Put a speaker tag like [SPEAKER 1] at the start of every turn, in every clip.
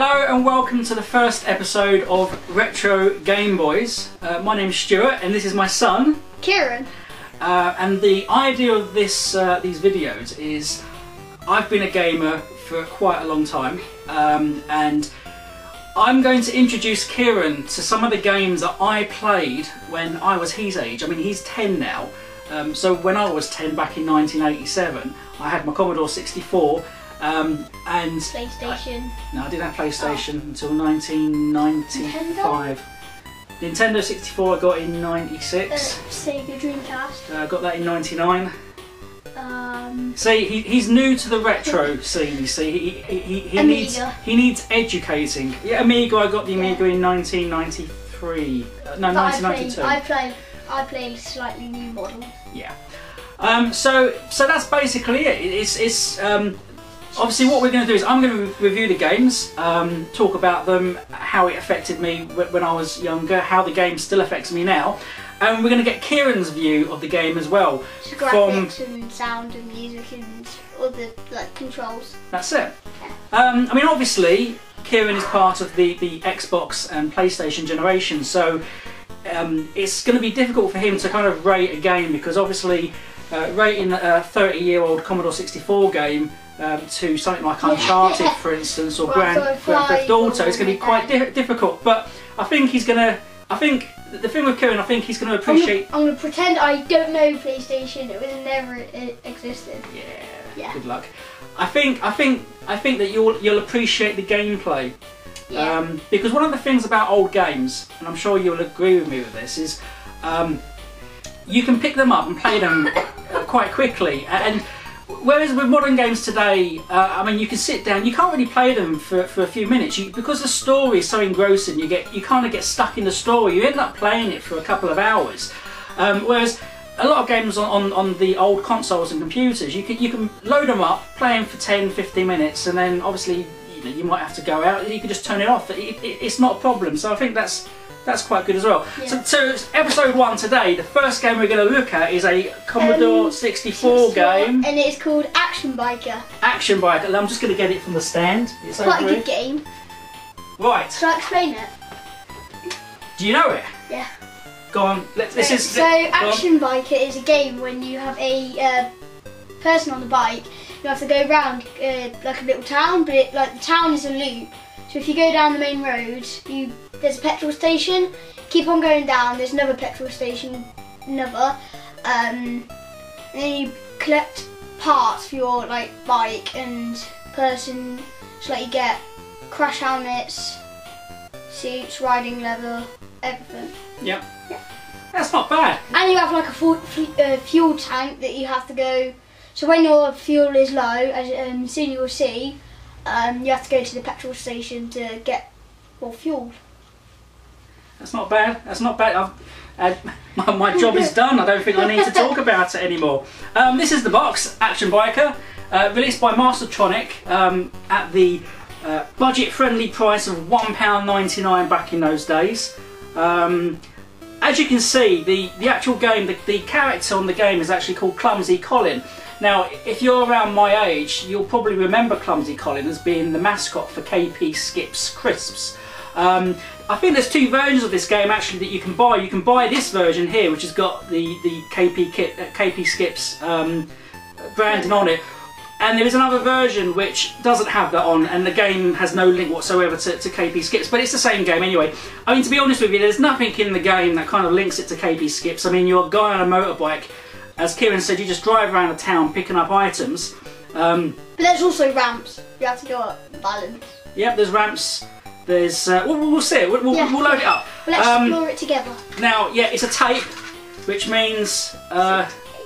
[SPEAKER 1] Hello and welcome to the first episode of Retro Game Boys. My name's Stuart and this is my son,
[SPEAKER 2] Kieran.
[SPEAKER 1] And the idea of these videos is I've been a gamer for quite a long time, and I'm going to introduce Kieran to some of the games that I played when I was his age. I mean, he's 10 now, so when I was 10 back in 1987, I had my Commodore 64. And
[SPEAKER 2] PlayStation.
[SPEAKER 1] I didn't have PlayStation until 1995. Nintendo 64 I got in 96.
[SPEAKER 2] Sega Dreamcast.
[SPEAKER 1] I got that in 99. See, he's new to the retro scene. You see, he needs educating. Yeah, Amiga. I got the Amiga in 1993. No, 1992.
[SPEAKER 2] I play slightly new models.
[SPEAKER 1] Yeah. So that's basically it. It's obviously, what we're going to do is I'm going to review the games, talk about them, how it affected me when I was younger, how the game still affects me now, and we're going to get Kieran's view of the game as well.
[SPEAKER 2] So graphics and sound and music and all the controls.
[SPEAKER 1] That's it. Yeah. I mean, obviously, Kieran is part of the Xbox and PlayStation generation, so it's going to be difficult for him to kind of rate a game because obviously rating a 30-year-old Commodore 64 game to something like Uncharted, for instance, or Grand Theft Auto, it's going to be quite difficult. But I think he's going to. I think the thing with Kieran, I think he's going to appreciate.
[SPEAKER 2] I'm going to pretend I don't know PlayStation. It was never existed.
[SPEAKER 1] Yeah. Good luck. I think that you'll appreciate the gameplay. Yeah. Because one of the things about old games, and I'm sure you'll agree with me with this, is you can pick them up and play them quite quickly. And whereas with modern games today, I mean, you can sit down, you can't really play them for a few minutes because the story is so engrossing. You kind of get stuck in the story. You end up playing it for a couple of hours. Whereas a lot of games on the old consoles and computers, you can load them up, play them for 10-15 minutes, and then obviously you might have to go out. You can just turn it off. It's not a problem. So I think that's quite good as well. Yeah. So episode 1 today, the first game we're going to look at is a Commodore 64 game.
[SPEAKER 2] And it's called Action Biker.
[SPEAKER 1] Action Biker. I'm just going to get it from the stand. It's
[SPEAKER 2] quite a good game.
[SPEAKER 1] Right.
[SPEAKER 2] Shall I explain it?
[SPEAKER 1] Do you know it?
[SPEAKER 2] Yeah.
[SPEAKER 1] Go on.
[SPEAKER 2] Action Biker is a game when you have a person on the bike. You have to go around like a little town, but the town is a loop. So if you go down the main road, there's a petrol station, keep on going down, there's another petrol station, and then you collect parts for your bike and person, so you get crash helmets, seats, riding leather, everything.
[SPEAKER 1] Yep. Yeah. That's not bad.
[SPEAKER 2] And you have a fuel tank that you have to go, so when your fuel is low, as soon you will see, you have to go to the petrol station to get more fuel.
[SPEAKER 1] That's not bad. That's not bad. My job is done. I don't think I need to talk about it anymore. This is the box, Action Biker, released by Mastertronic at the budget-friendly price of £1.99 back in those days. As you can see, the actual game, the character on the game is actually called Clumsy Colin. Now, if you're around my age, you'll probably remember Clumsy Colin as being the mascot for KP Skips Crisps. I think there's 2 versions of this game actually that you can buy. You can buy this version here, which has got the KP Skips branding on it. And there is another version which doesn't have that on, and the game has no link whatsoever to KP Skips, but it's the same game anyway. I mean, to be honest with you, there's nothing in the game that kind of links it to KP Skips. I mean, you're a guy on a motorbike. As Kieran said, you just drive around the town picking up items.
[SPEAKER 2] But there's also ramps. You have to go up balance. Yep,
[SPEAKER 1] there's ramps. There's we'll see it. We'll load it up.
[SPEAKER 2] Let's explore it together.
[SPEAKER 1] Now, yeah, it's a tape, which means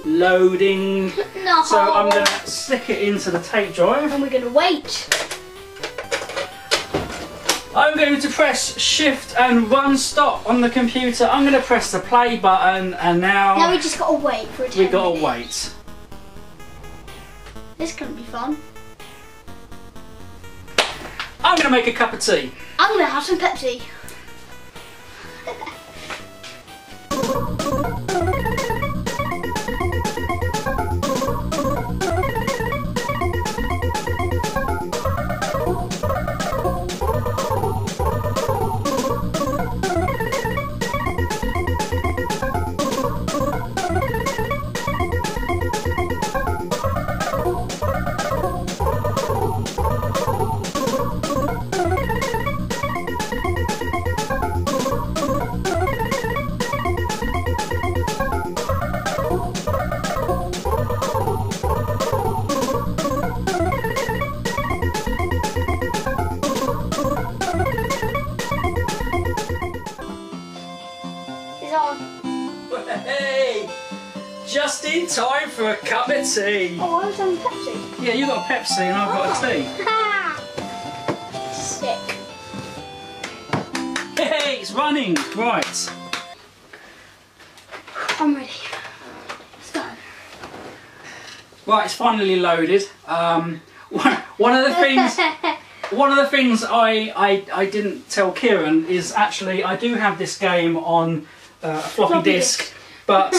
[SPEAKER 1] loading.
[SPEAKER 2] No.
[SPEAKER 1] So I'm going to stick it into the tape drive.
[SPEAKER 2] And we're going to wait.
[SPEAKER 1] I'm going to press Shift and 1 stop on the computer. I'm going to press the play button, and now
[SPEAKER 2] we just got to wait for it.
[SPEAKER 1] We got to wait.
[SPEAKER 2] This can be fun.
[SPEAKER 1] I'm going to make a cup of tea.
[SPEAKER 2] I'm going to have some Pepsi.
[SPEAKER 1] time for a cup of tea.
[SPEAKER 2] Oh, I was on Pepsi.
[SPEAKER 1] Yeah, you got a Pepsi and I've got a tea.
[SPEAKER 2] Sick.
[SPEAKER 1] Hey, it's running. Right.
[SPEAKER 2] I'm ready. Let's go.
[SPEAKER 1] Right, it's finally loaded. One of the things I didn't tell Kieran is actually I do have this game on a floppy disk. But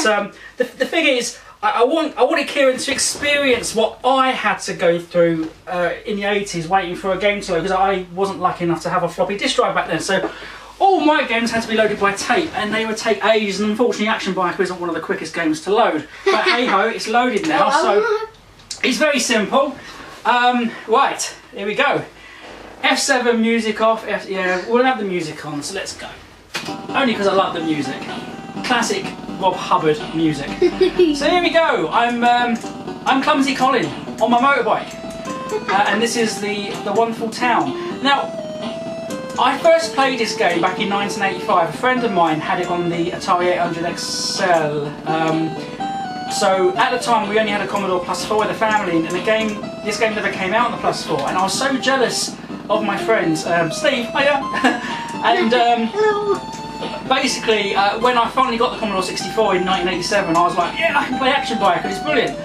[SPEAKER 1] the thing is, I wanted Kieran to experience what I had to go through in the 80s waiting for a game to load, because I wasn't lucky enough to have a floppy disk drive back then. So all my games had to be loaded by tape, and they would take ages, and unfortunately Action Biker isn't one of the quickest games to load. But hey ho, it's loaded now, so it's very simple. Right, here we go. F7 music off, yeah, we'll have the music on, so let's go. Only because I love the music. Classic Rob Hubbard music. So here we go. I'm Clumsy Colin on my motorbike, and this is the wonderful town. Now, I first played this game back in 1985. A friend of mine had it on the Atari 800 XL. So at the time we only had a Commodore +4 with the family, and this game never came out on the +4, and I was so jealous of my friends. Steve, hiya, and
[SPEAKER 2] Hello.
[SPEAKER 1] basically, when I finally got the Commodore 64 in 1987, I was like, yeah, I can play Action Biker, it's brilliant.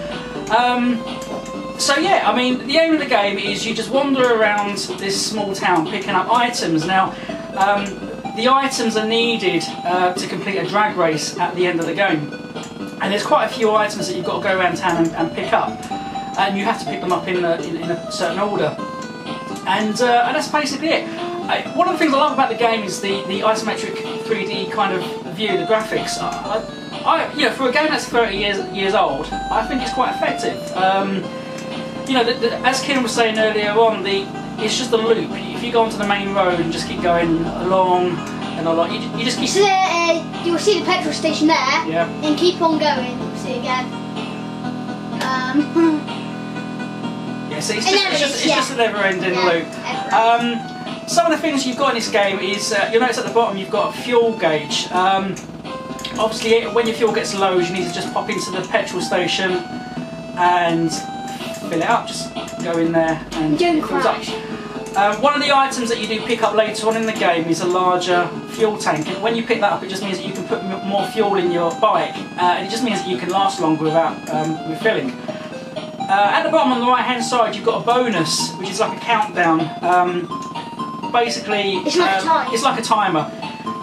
[SPEAKER 1] So yeah, I mean, the aim of the game is you just wander around this small town picking up items. Now, the items are needed to complete a drag race at the end of the game. And there's quite a few items that you've got to go around town and pick up. And you have to pick them up in a certain order. And that's basically it. One of the things I love about the game is the isometric 3D kind of view, the graphics. You know, for a game that's 30 years old, I think it's quite effective. You know, as Kieran was saying earlier on, it's just a loop. If you go onto the main road and just keep going along and along, you just keep.
[SPEAKER 2] So you'll see the petrol station there.
[SPEAKER 1] Yeah.
[SPEAKER 2] And keep on going. You'll see it again.
[SPEAKER 1] Yeah. So it's just a never-ending loop. Some of the things you've got in this game is, you'll notice at the bottom you've got a fuel gauge. Obviously when your fuel gets low, you need to just pop into the petrol station and fill it up. Just go in there and
[SPEAKER 2] don't
[SPEAKER 1] it fills up.
[SPEAKER 2] crash.
[SPEAKER 1] One of the items that you do pick up later on in the game is a larger fuel tank, and when you pick that up it just means that you can put more fuel in your bike, and it just means that you can last longer without refilling. At the bottom on the right hand side you've got a bonus, which is like a countdown. Basically,
[SPEAKER 2] It's like a
[SPEAKER 1] timer.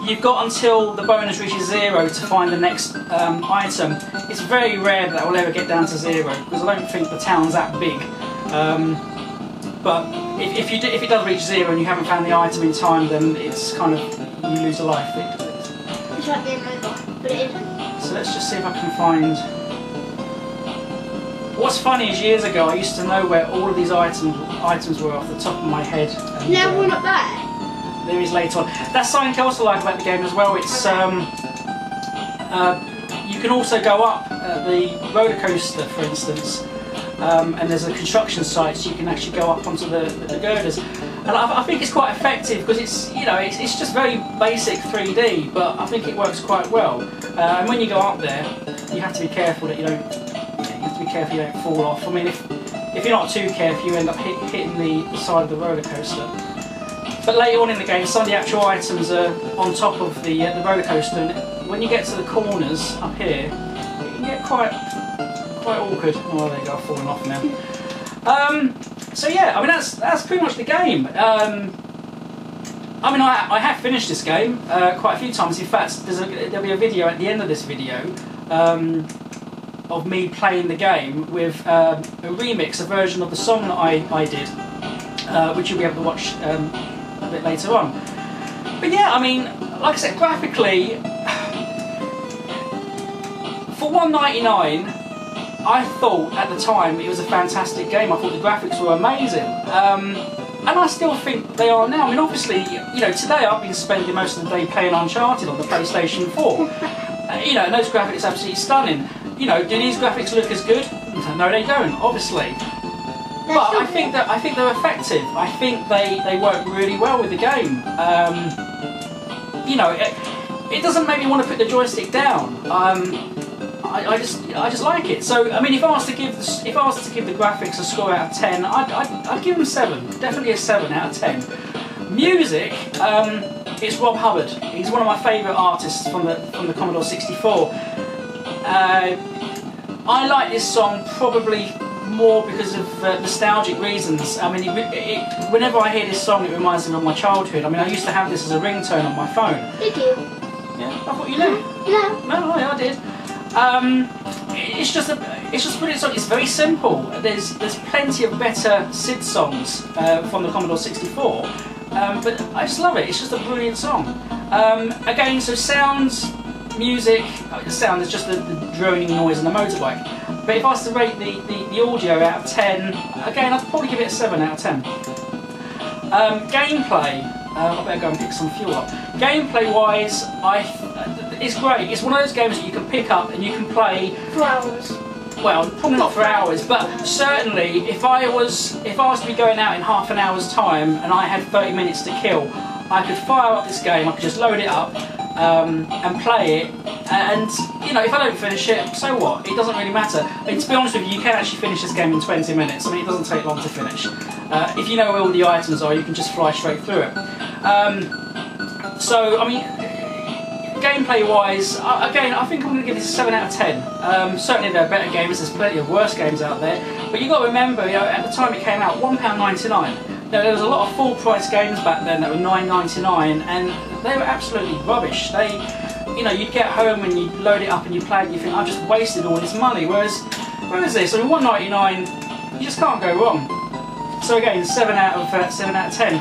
[SPEAKER 1] You've got until the bonus reaches 0 to find the next item. It's very rare that will ever get down to 0, because I don't think the town's that big. But if it does reach 0 and you haven't found the item in time, then it's kind of, you lose a life.
[SPEAKER 2] It's like being over, but it isn't.
[SPEAKER 1] So let's just see if I can find. What's funny is years ago I used to know where all of these items were off the top of my head. And,
[SPEAKER 2] Now we're not there.
[SPEAKER 1] there is later on. That's something else I like about the game as well. It's you can also go up the roller coaster, for instance, and there's a construction site, so you can actually go up onto the girders. And I think it's quite effective because it's it's just very basic 3D, but I think it works quite well. And when you go up there, you have to be careful that you don't fall off. I mean, if you're not too careful, you end up hitting the side of the roller coaster. But later on in the game, some of the actual items are on top of the roller coaster, and when you get to the corners up here, it can get quite awkward. Oh, there you go, I've fallen off now. So yeah, I mean that's pretty much the game. I mean, I have finished this game quite a few times. In fact, there'll be a video at the end of this video of me playing the game with a remix, a version of the song that I did, which you'll be able to watch a bit later on. But yeah, I mean, like I said, graphically, for $1.99, I thought at the time it was a fantastic game. I thought the graphics were amazing, and I still think they are now. I mean, obviously, today I've been spending most of the day playing Uncharted on the PlayStation 4. And those graphics are absolutely stunning. Do these graphics look as good? No, they don't, obviously. But I think they're effective. I think they work really well with the game. It doesn't make me want to put the joystick down. I just like it. So I mean, if I was to give the graphics a score out of 10, I'd give them 7. Definitely a 7 out of 10. Music, it's Rob Hubbard. He's one of my favourite artists from the Commodore 64. I like this song probably more because of nostalgic reasons. I mean, whenever I hear this song, it reminds me of my childhood. I mean, I used to have this as a ringtone on my phone.
[SPEAKER 2] Did you?
[SPEAKER 1] Yeah, I thought you knew.
[SPEAKER 2] No.
[SPEAKER 1] No, I did. It's just a brilliant song. It's very simple. There's plenty of better SID songs from the Commodore 64, but I just love it. It's just a brilliant song. Again, so sounds, music, sound is just the droning noise on the motorbike. But if I was to rate the audio out of 10, again, I'd probably give it a 7 out of 10. Gameplay, I better go and pick some fuel up. Gameplay-wise, it's great. It's one of those games that you can pick up and you can play
[SPEAKER 2] for hours.
[SPEAKER 1] Well, probably not for hours, but certainly if I was to be going out in half an hour's time and I had 30 minutes to kill, I could fire up this game. I could just load it up and play it. And you know, if I don't finish it, so what? It doesn't really matter. I mean, to be honest with you, you can actually finish this game in 20 minutes. I mean, it doesn't take long to finish. If you know where all the items are, you can just fly straight through it. So, I mean, gameplay-wise, again, I think I'm going to give this a 7 out of 10. Certainly there are better games, there's plenty of worse games out there, but you've got to remember, you know, at the time it came out, £1.99. Now, there was a lot of full-price games back then that were £9.99, and they were absolutely rubbish. You know, you'd get home and you'd load it up and you play it and you think, I've just wasted all this money, whereas this? I mean, £1.99, you just can't go wrong. So again, 7 out of 10.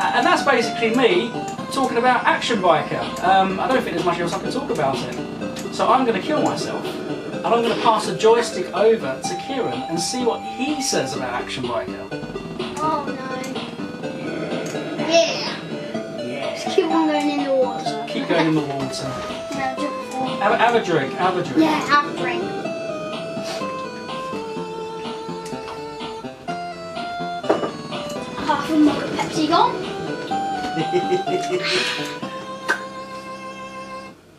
[SPEAKER 1] And that's basically me talking about Action Biker. I don't think there's much else I can talk about it. So I'm going to kill myself, and I'm going to pass the joystick over to Kieran and see what he says about Action Biker.
[SPEAKER 2] Oh no. Yeah. Just keep on going in the water.
[SPEAKER 1] Keep going in the water.
[SPEAKER 2] No,
[SPEAKER 1] have a drink, have a drink.
[SPEAKER 2] Yeah, have a drink. Half a mug of Pepsi gone.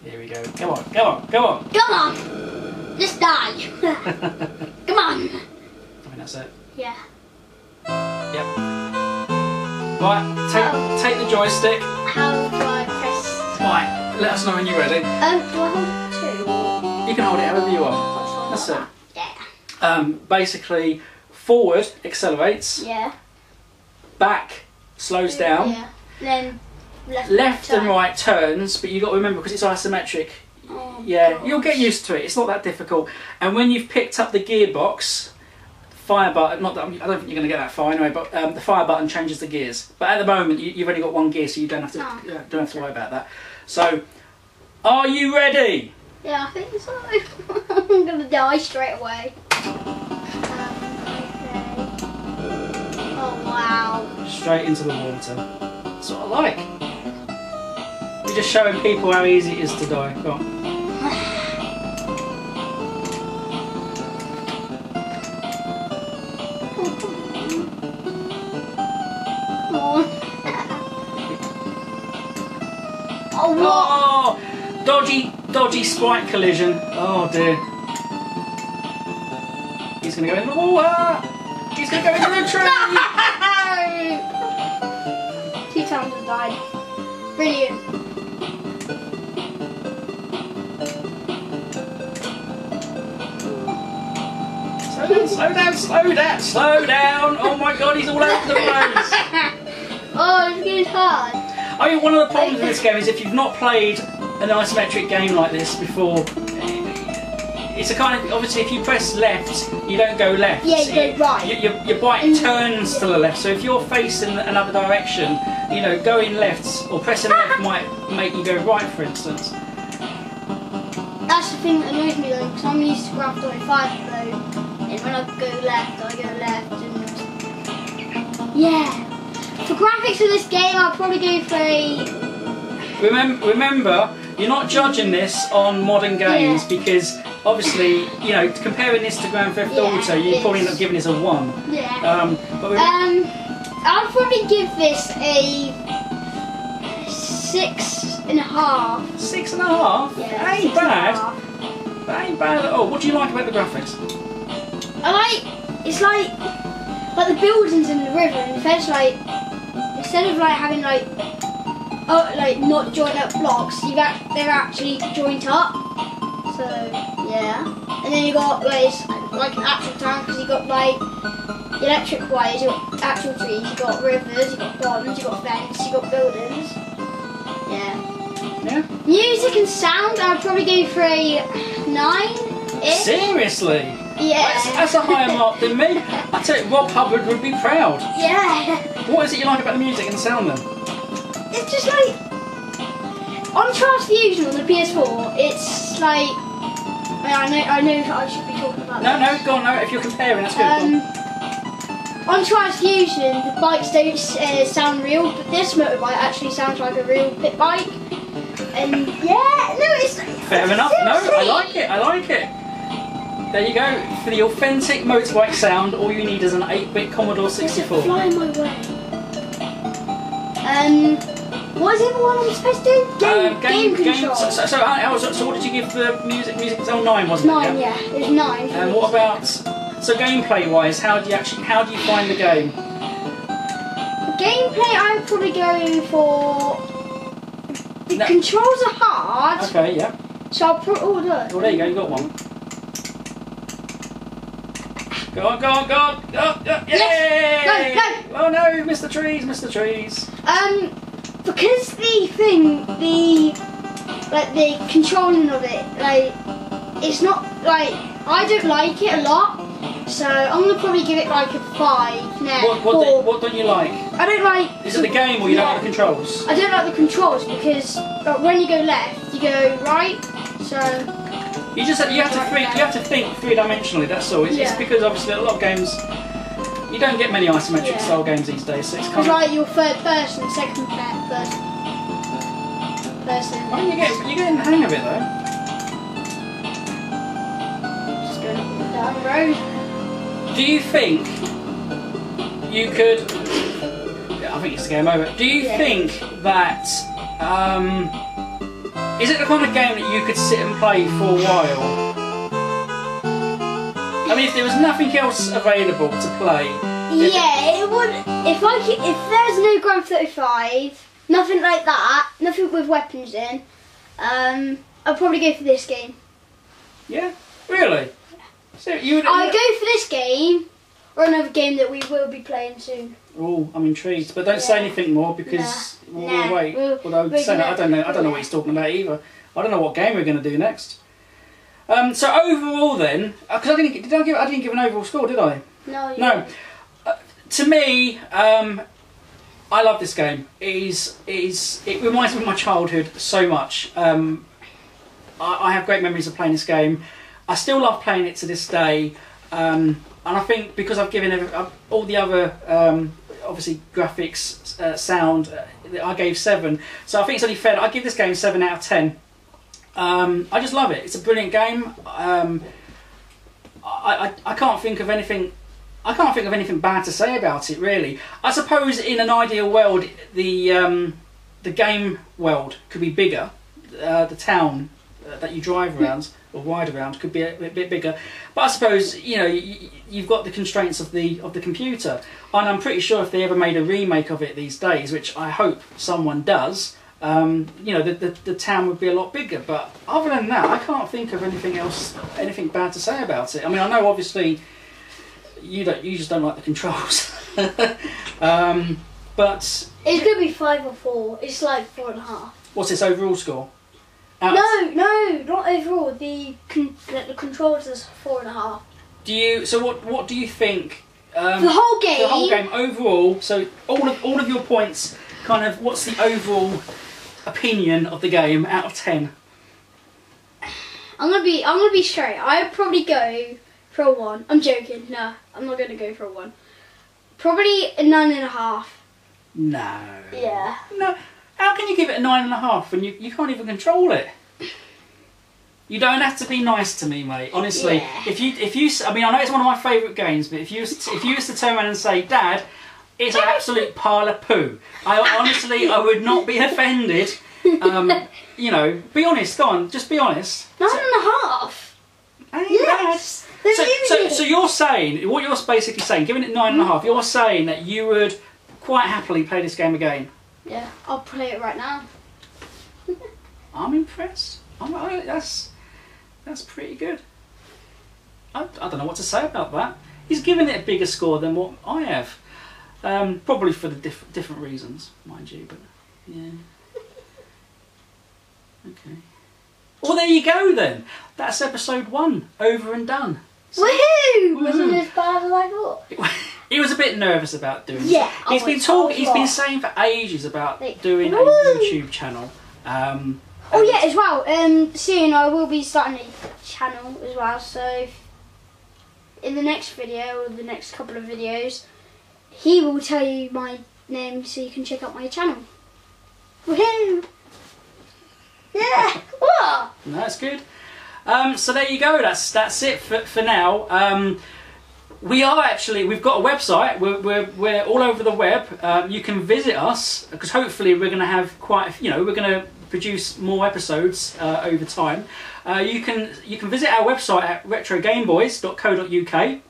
[SPEAKER 1] Here we go. Come on, come on, come on.
[SPEAKER 2] Come on. Just die. Come on.
[SPEAKER 1] I think that's it.
[SPEAKER 2] Yeah.
[SPEAKER 1] Yep. Right, take the joystick.
[SPEAKER 2] How do I press?
[SPEAKER 1] Right, let us know when you're ready.
[SPEAKER 2] Do I hold two?
[SPEAKER 1] You can hold it however you want. That's it.
[SPEAKER 2] Yeah.
[SPEAKER 1] Basically, forward accelerates.
[SPEAKER 2] Yeah.
[SPEAKER 1] Back slows down.
[SPEAKER 2] Yeah. Then
[SPEAKER 1] left and right turns, but you've got to remember because it's isometric.
[SPEAKER 2] Oh,
[SPEAKER 1] yeah,
[SPEAKER 2] gosh.
[SPEAKER 1] you'll get used to it. It's not that difficult. And when you've picked up the gearbox, fire button. Not that I don't think you're going to get that far anyway. But the fire button changes the gears. But at the moment, you've only got one gear, so you don't have to worry about that. So, are you ready?
[SPEAKER 2] Yeah, I think so. I'm gonna die straight away. Okay. Oh wow.
[SPEAKER 1] Straight into the water. That's what I like. We're just showing people how easy it is to die. Go on.
[SPEAKER 2] Oh, what?
[SPEAKER 1] Oh, dodgy spike collision. Oh dear. He's going to go in the water. He's going to go into the tree.
[SPEAKER 2] No! 2 times I died. Brilliant.
[SPEAKER 1] Slow down. Oh my god, he's all over the place.
[SPEAKER 2] Oh, it's getting hard.
[SPEAKER 1] I mean, one of the problems with this game is if you've not played an isometric game like this before, it's a kind of, obviously if you press left, you don't go left.
[SPEAKER 2] Yeah, you go right.
[SPEAKER 1] Your bike turns to the left, so if you're facing another direction, you know, going left or pressing left might make you go right, for instance.
[SPEAKER 2] That's the thing that annoys me though, because I'm used to Grand Theft Auto 5 though, and when I go left, I go left, and yeah. For graphics of this game, I'll probably go for a...
[SPEAKER 1] Remember, you're not judging this on modern games because obviously, you know, comparing this to Grand Theft Auto, you'd probably end up giving this a 1.
[SPEAKER 2] Yeah. I'll probably give this a 6.5.
[SPEAKER 1] 6.5?
[SPEAKER 2] Yeah,
[SPEAKER 1] Ain't bad. That ain't bad at all. What do you like about the graphics?
[SPEAKER 2] It's like the buildings in the river, and first like instead of like having like not joined up blocks, they're actually joined up. So yeah, and then you got like it's like an actual town because you got like electric wires, you got actual trees, you got rivers, you got ponds, you got fence, you got buildings. Yeah.
[SPEAKER 1] Yeah.
[SPEAKER 2] Music and sound, I'd probably go for a 9-ish.
[SPEAKER 1] Seriously?
[SPEAKER 2] Yeah.
[SPEAKER 1] That's a higher mark than me. I tell you, Rob Hubbard would be proud.
[SPEAKER 2] Yeah.
[SPEAKER 1] What is it you like about the music and the sound then?
[SPEAKER 2] It's just like on Transfusion on the PS4. It's like I know I should be talking about.
[SPEAKER 1] No, go on. No, if you're comparing, that's good.
[SPEAKER 2] On Transfusion, the bikes don't sound real, but this motorbike actually sounds like a real pit bike. And yeah, no, it's
[SPEAKER 1] fair enough.
[SPEAKER 2] Seriously.
[SPEAKER 1] No, I like it. I like it. There you go. For the authentic motorbike sound, all you need is an 8-bit Commodore 64.
[SPEAKER 2] It's flying my way. What is the other one I'm supposed to do? Game control.
[SPEAKER 1] So what did you give the music? Music was 9, wasn't it?
[SPEAKER 2] 9, yeah. It was 9.
[SPEAKER 1] And what about gameplay-wise? How do you find the game?
[SPEAKER 2] Gameplay, I'd probably go for. The controls are hard.
[SPEAKER 1] Okay, yeah.
[SPEAKER 2] So I'll put. Oh, look.
[SPEAKER 1] Well, there you go. You got one. Go on. Yay!
[SPEAKER 2] Yes. Go.
[SPEAKER 1] Oh no, Mr. Trees.
[SPEAKER 2] Because the controlling of it, like, it's not like I don't like it a lot. So I'm gonna probably give it like a 5 now.
[SPEAKER 1] What don't you like?
[SPEAKER 2] I don't like.
[SPEAKER 1] Is it the game or you don't like the controls?
[SPEAKER 2] I don't like the controls because when you go left, you go right. So
[SPEAKER 1] you have to think 3-dimensionally. That's all. It's because obviously a lot of games you don't get many isometric style games these days. So it's kind of
[SPEAKER 2] like your third person, second person.
[SPEAKER 1] Well, you're getting the hang of it though.
[SPEAKER 2] Just going up and down the road.
[SPEAKER 1] Do you think you could? I think it's the game over. Do you think that is it the kind of game that you could sit and play for a while? I mean, if there was nothing else available to play.
[SPEAKER 2] Yeah, it would. If there's no Grand 35, nothing like that, nothing with weapons in, I'd probably go for this game.
[SPEAKER 1] Yeah, really. So I'd
[SPEAKER 2] go for this game or another game that we will be playing soon.
[SPEAKER 1] Oh, I'm intrigued, but don't say anything more because we'll wait. Although I don't know what he's talking about either. I don't know what game we're going to do next. So overall, then, because I didn't give an overall score, did I?
[SPEAKER 2] No.
[SPEAKER 1] No. To me, I love this game. It reminds me of my childhood so much. I have great memories of playing this game. I still love playing it to this day, and I think because I've given all the other obviously graphics, sound, I gave 7. So I think it's only fair that I give this game 7 out of 10. I just love it. It's a brilliant game. I can't think of anything. I can't think of anything bad to say about it, really. I suppose in an ideal world, the game world could be bigger. The town that you drive around or ride around could be a bit bigger. But I suppose you've got the constraints of the computer, and I'm pretty sure if they ever made a remake of it these days, which I hope someone does, the town would be a lot bigger. But other than that, I can't think of anything bad to say about it. I mean, I know obviously you just don't like the controls, but
[SPEAKER 2] it's gonna be 5 or 4. It's like 4.5.
[SPEAKER 1] What's its overall score?
[SPEAKER 2] No, not overall. The controls is 4.5.
[SPEAKER 1] So what do you think?
[SPEAKER 2] The whole game.
[SPEAKER 1] The whole game overall. So all of your points. Kind of. What's the overall opinion of the game out of 10?
[SPEAKER 2] I'm gonna be straight. I'd probably go for a 1. I'm joking. No, I'm not gonna go for a 1. Probably a 9.5.
[SPEAKER 1] No.
[SPEAKER 2] Yeah.
[SPEAKER 1] No. How can you give it a 9.5 when you can't even control it? You don't have to be nice to me, mate. Honestly,
[SPEAKER 2] yeah.
[SPEAKER 1] if you, I mean, I know it's one of my favourite games, but if you was to turn around and say, Dad, it's an absolute pile of poo, I would not be offended. Be honest. Go on, just be honest.
[SPEAKER 2] 9.5.
[SPEAKER 1] Ain't
[SPEAKER 2] Yes.
[SPEAKER 1] bad. So you're saying, what you're basically saying, giving it 9.5, you're saying that you would quite happily play this game again?
[SPEAKER 2] Yeah, I'll play it right now.
[SPEAKER 1] I'm impressed. That's pretty good. I don't know what to say about that. He's given it a bigger score than what I have. Probably for the different reasons, mind you, but yeah. Okay. Well, there you go then. That's episode 1, over and done. So,
[SPEAKER 2] Woohoo! Wasn't as bad as I thought.
[SPEAKER 1] He was a bit nervous about doing
[SPEAKER 2] Yeah.
[SPEAKER 1] it. He's been talking. He's been saying for ages about doing a YouTube channel.
[SPEAKER 2] Oh yeah, as well. Soon I will be starting a channel as well. So in the next video or the next couple of videos, he will tell you my name so you can check out my channel. Woohoo! Yeah. What?
[SPEAKER 1] No, that's good. So there you go. That's it for now. We've got a website. We're all over the web. You can visit us because hopefully we're going to have we're going to produce more episodes over time. You can visit our website at retrogameboys.co.uk.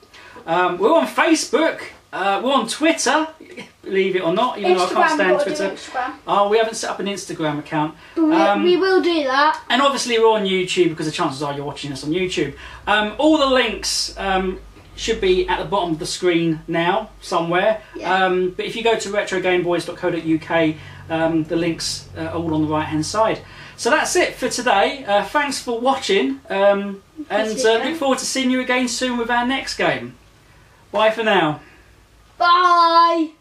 [SPEAKER 1] We're on Facebook. We're on Twitter, believe it or not, even though I can't stand Twitter. Oh, we haven't set up an Instagram account.
[SPEAKER 2] But we will do that.
[SPEAKER 1] And obviously we're on YouTube because the chances are you're watching us on YouTube. All the links should be at the bottom of the screen now, somewhere.
[SPEAKER 2] Yeah.
[SPEAKER 1] But if you go to retrogameboys.co.uk, the links are all on the right hand side. So that's it for today. Thanks for watching, and look forward to seeing you again soon with our next game. Bye for now.
[SPEAKER 2] Bye.